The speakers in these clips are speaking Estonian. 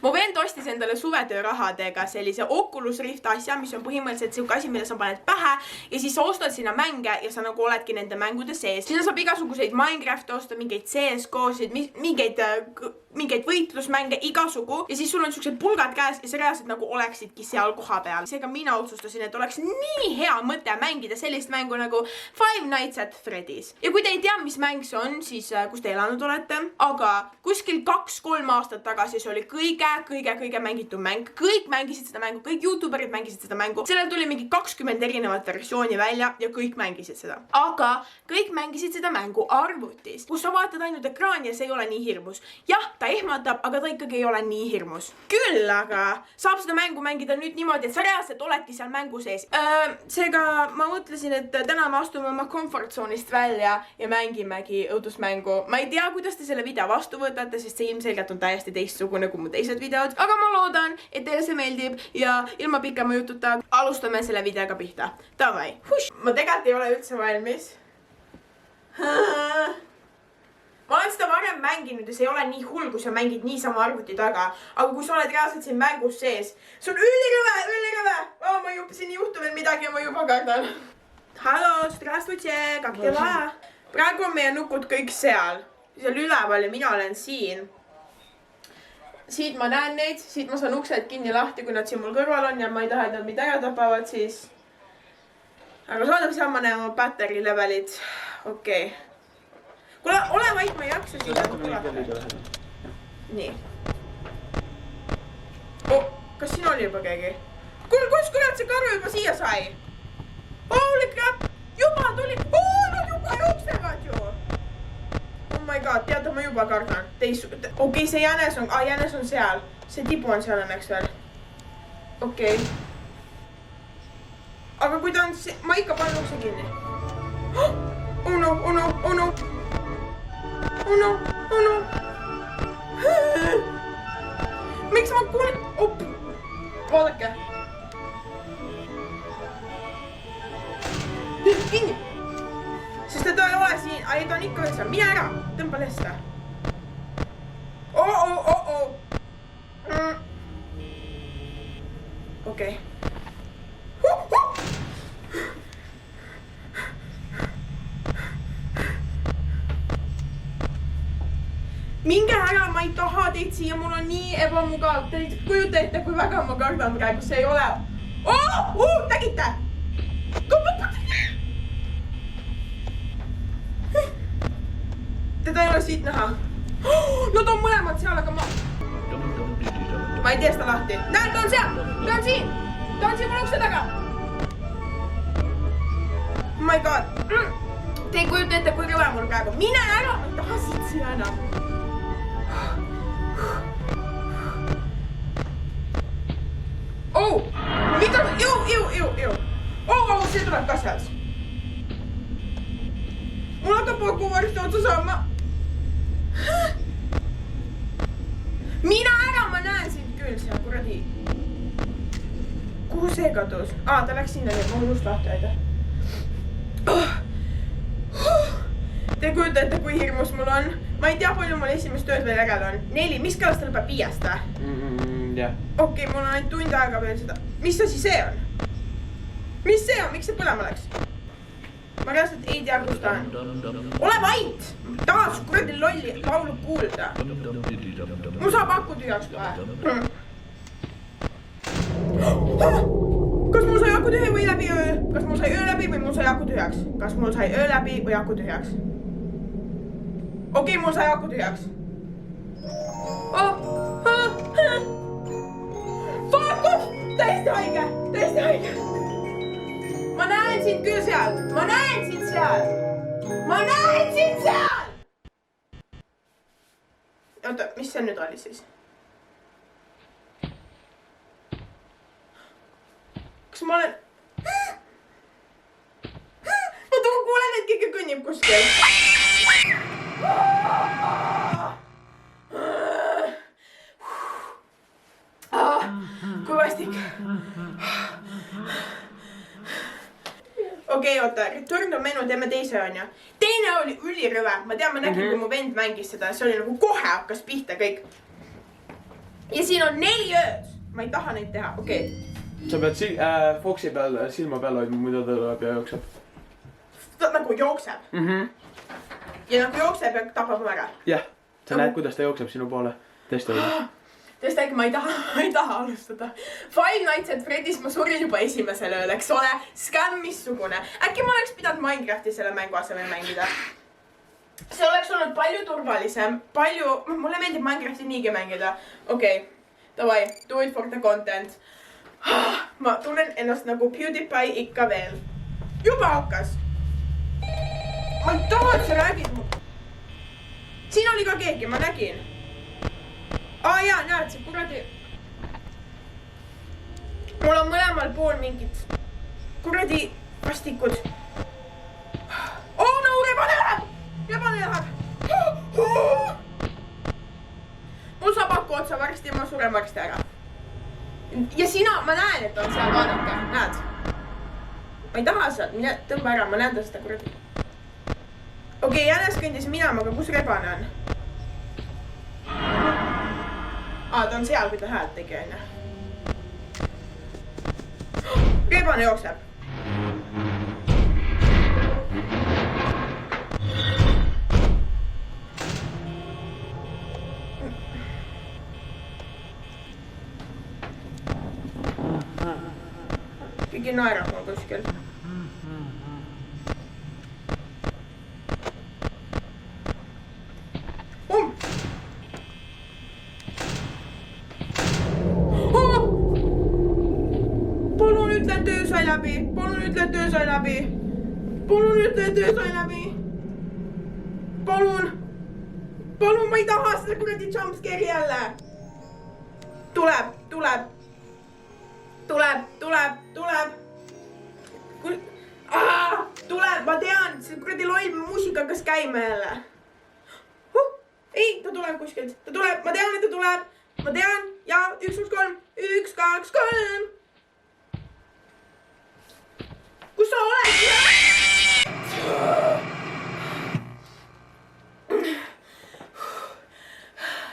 mu vend ostis endale suvetöö rahadega sellise Oculus Rift asja, mis on põhimõtteliselt siuke asi, mille sa paned pähe ja siis sa ostad sinna mänge ja sa nagu oledki nende mängude sees. Sinna saab igasuguseid Minecraft osta, mingeid CSGO-sid, mingeid võitlusmänge, igasugu. Ja siis sul on siuksed pulgad käes ja sa reaalselt nagu oleksidki seal koha peal. Seega mina otsustasin, et oleks nii hea mõte mängida sellist mängu nagu Five Nights at Freddy's. Ja kui te ei tea, mis mäng see on, siis kus te elanud olete, aga kuskil 2-3 aastat tagasi see oli kõige mängitud mäng. Kõik mängisid seda mängu, kõik YouTuberid mängisid seda mängu. Sellel tuli mingi 20 erinevat versiooni välja ja kõik mängisid seda. Aga kõik mängisid seda mängu arvutis, kus sa vaatad ainult ekraani ja see ei ole nii hirmus. Jah, ta ehmatab, aga ta ikkagi ei ole nii hirmus. Küll aga saab seda mängu mängida nüüd niimoodi, et sa reaalselt oledki seal mängu sees. Seega ma mõtlesin, et täna me astume oma komfortsoonist välja ja mängimegi õudusmängu. Ma ei tea, kuidas te selle video vastu võtate, sest see ilmselgelt on täiesti teistsugune kui mu teised videod. Aga ma loodan, et teile see meeldib ja ilma pikema jututa alustame selle videoga pihta. Davai. Ma tegelikult ei ole üldse valmis. Ma olen seda varem mänginud ja see ei ole nii hull, kui sa mängid niisama arvuti taga. Aga kui sa oled reaalselt siin mängus sees, see on ülirõve. Siin ei juhtu veel midagi ja ma juba kardan. Hallo, здравствуйте, как дела? Praegu on meie nukud kõik seal üleval ja mina olen siin. Siit ma näen neid, siit ma saan uksed kinni lahti, kui nad siin mul kõrval on ja ma ei taha, et nad mind ära tapavad, siis. Aga saadab seal ma näen oma battery levelit. Okei. Kuule, ole vait, ma ei jaksa siin. Nii. Kas siin oli juba keegi? Kuule, kus kurat see karu juba siia sai? Holy crap! Juba tuli! Nad juba jooksevad ju! Oh my god, teada ma juba kardan. Okei, see jänes on seal. See tibu on seal õnneks veel. Okei. Aga kui ta on see... Ma ikka panen ukse kinni. Oh no. Miks ma kuulen? Vaadake. Kinni. Sest ta ei ole siin. Ai, ta on ikka veel seal. Mine ära. Tõmba lesta. Okei. Minge ära, ma ei taha teid siia, mul on nii ebamugav. Te kujuta ette, kui väga ma kardan praegu, see ei ole. Nägite? Teda ei ole siit näha. Nad on mõlemad seal, aga ma ei tee seda lahti. Näed, ta on seal, ta on siin mul ukse taga. Oh my god. Te ei kujuta ette, kui rõve mul praegu. Mine ära, ma ei taha siit siia enam. See tuleb ka sealt. Mul hakkab kogu varsti otsa saama. Mina ära, ma näen sind küll seal, kuradi. Kuhu see kadus? Ta läks sinna, ma olen just lahti aida. Te kujuta ette, kui hirmus mul on. Ma ei tea, palju mul esimest tööd veel ägel on. 4, mis kellast ta lõpeb 5? Jah. Okei, mul on ainult tund aega veel seda. Mis asi see on? Mis see on? Miks see põlema läks? Ma reaalselt ei tea, kus ta on. Ole vait! Tahaks kuradi lolli laulu kuulda. Mul saab aku tühjaks kohe. Kas mul sai aku tühja või läbi öö? Kas mul sai öö läbi või mul sai aku tühjaks? Kas mul sai öö läbi või aku tühjaks? Okei, mul sai aku tühjaks. Fuck off! Täiesti haige! Ma näen sind küll seal! Ma näen sind seal! Oota, mis see nüüd oli siis? Kas ma olen... Ma kuulen, et keegi kõnnib kuskil. Kui vastik. Okei, oota, return on menu, teeme teise on ju. Teine oli ülirõve. Ma tean, ma nägin, kui mu vend mängis seda, see oli nagu kohe hakkas pihta kõik. ja siin on 4 ööd. Ma ei taha neid teha, okei. Sa pead Foxi peal silma peal hoidma, muidu ta tuleb ja jookseb. Ta nagu jookseb. Ja nagu jookseb ja tapab mu ära. Jah, sa näed, kuidas ta jookseb sinu poole. Tõesti hoida. Tõesti äkki ma ei taha alustada. Five Nights at Freddy's ma surin juba esimesel ööl, eks ole. Scam missugune. Äkki ma oleks pidanud Minecrafti selle mängu asemel mängida. See oleks olnud palju turvalisem. Mulle meeldib Minecrafti niigi mängida. Okei, davai, do it for the content. Ma tunnen ennast nagu PewDiePie ikka veel. Juba hakkas. Ma ei taha, et sa räägid mu. Siin oli ka keegi, ma nägin. Jaa, näed, see kuradi. Mul on mõlemal pool mingid kuradi vastikud. Oh no, rebane läheb! Mul saab aku otsa varsti ja ma suren varsti ära. Ja sina, ma näen, et on seal, vaadake, näed. Ma ei taha sealt, mine tõmba ära, ma näen ta seda kuradi. Okei, jänes kõndis minema, aga kus rebane on? Ta on seal, kui ta häält tegi, aine. Rebane jookseb. Keegi naerab mul kuskil. Palun ütle, et töö sai läbi. Palun, ma ei taha seda kuradi jumpscare'i jälle. Tuleb. Tuleb, ma tean, see kuradi loll muusika hakkas käima jälle. Ei, ta tuleb kuskilt, ma tean, et ta tuleb. Ma tean, ja 1, 2, 3, 1, 2, 3. Kus sa oled?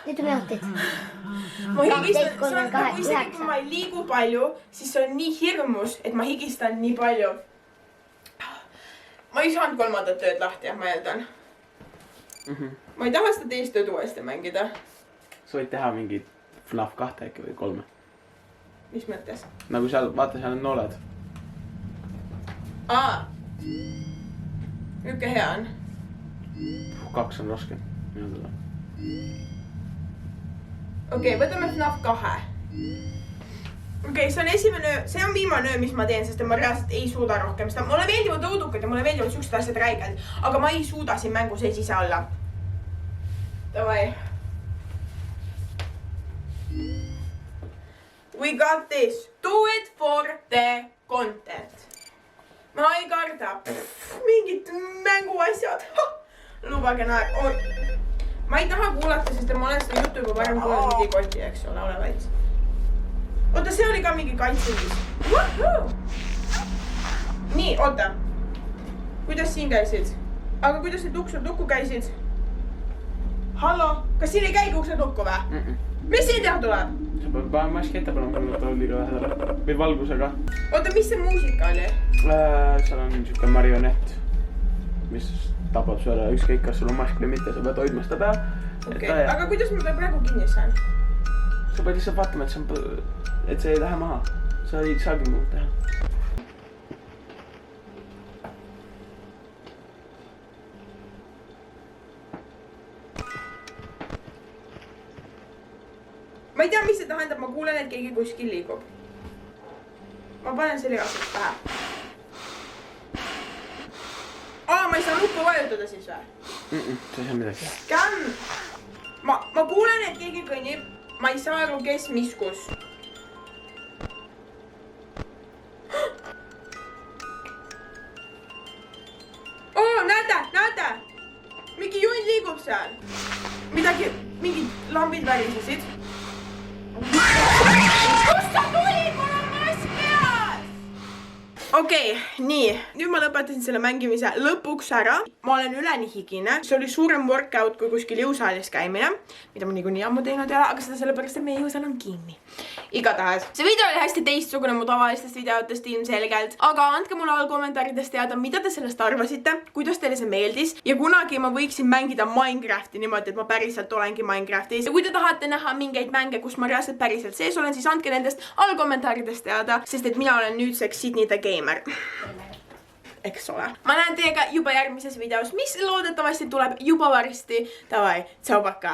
4 minutit. Ma higistan, isegi kui ma ei liigu palju, siis see on nii hirmus, et ma higistan nii palju. Ma ei saanud 3. tööd lahti, ma eeldan. Ma ei taha seda teist tööd uuesti mängida. Sa võid teha mingid FNAF 2 äkki või 3. Mis mõttes? Nagu seal, vaata seal on nooled. Niuke hea on. 2 on raske. Okei, võtame FNAF 2. Okei, see on esimene öö, see on viimane öö, mis ma teen, sest ma reaalselt ei suuda rohkem seda. Mulle meeldivad õudukad ja mulle meeldivad siuksed asjad räiged, aga ma ei suuda siin mängu sees ise olla. Davai. We got this. Do it for the content. Ma ei karda. Mingid mänguasjad. Lubage naer. Ma ei taha kuulata, sest ma olen seda juttu juba varem kuulanud ei koti, eks ole, ole väits. Oota, see oli ka mingi kaitsingis. Nii, oota. Kuidas siin käisid? Aga kuidas need uksed lukku käisid? Hallo? Kas siin ei käigi uksed lukku või? Mis siin teha tuleb? Sa pead maski ette panema, kui ta liiga lähedale. Või valgusega. Oota, mis see muusika oli? Seal on niisugune marionett, mis tapab sulle ükskõik, kas sul on mask või mitte, sa pead hoidma seda peal. Okei, aga kuidas ma praegu kinni saan? Sa pead lihtsalt vaatama, et see ei lähe maha. Sa ei saagi muud teha. Ma ei tea, mis see tähendab, ma kuulen, et keegi kuskil liigub. Ma panen selle reaalselt pähe. Ma ei saa nuppu vajutada siis või? Sa ei saa midagi. Scam! Ma kuulen, et keegi kõnnib. Ma ei saa aru, kes mis kus. Näete! Mingi junn liigub seal. Mingid lambid värisesid. Kust sa tulid? Mul on mask peas! okei, nii. Nüüd ma lõpetasin selle mängimise lõpuks ära. Ma olen üleni higine. See oli suurem workout kui kuskil jõusaalis käimine, mida ma niikuinii ammu teinud ei ole, aga seda sellepärast, et meie jõusaal on kinni. Igatahes. See video oli hästi teistsugune mu tavalistest videotest ilmselgelt, aga andke mulle all kommentaarides teada, mida te sellest arvasite, kuidas teile see meeldis ja kunagi ma võiksin mängida Minecrafti niimoodi, et ma päriselt olengi Minecraftis. Ja kui te tahate näha mingeid mänge, kus ma reaalselt päriselt sees olen, siis andke nendest all kommentaarides teada, sest et mina olen nüüdseks Sydney the Gamer. Eks ole. Ma näen teiega juba järgmises videos, mis loodetavasti tuleb juba varsti. Davai, tšau, paka!